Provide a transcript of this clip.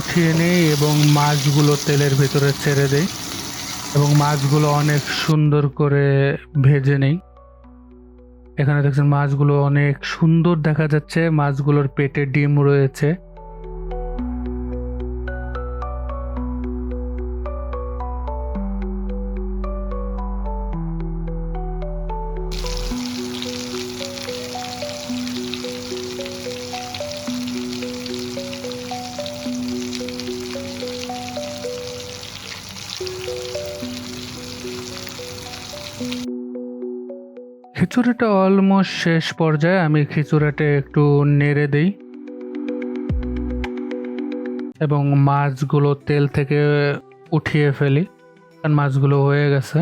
উঠিয়ে নিই এবং মাছগুলো তেলের ভিতরে ছেড়ে দেই এবং মাছগুলো অনেক সুন্দর করে ভেজে নেই। এখানে দেখছেন মাছগুলো অনেক সুন্দর দেখা যাচ্ছে, মাছগুলোর পেটে ডিম রয়েছে। খিচুড়িটা অলমোস্ট শেষ পর্যায়ে, আমি খিচুড়িটা একটু নেড়ে দেই এবং মাছগুলো তেল থেকে উঠিয়ে ফেলি, কারণ মাছগুলো হয়ে গেছে।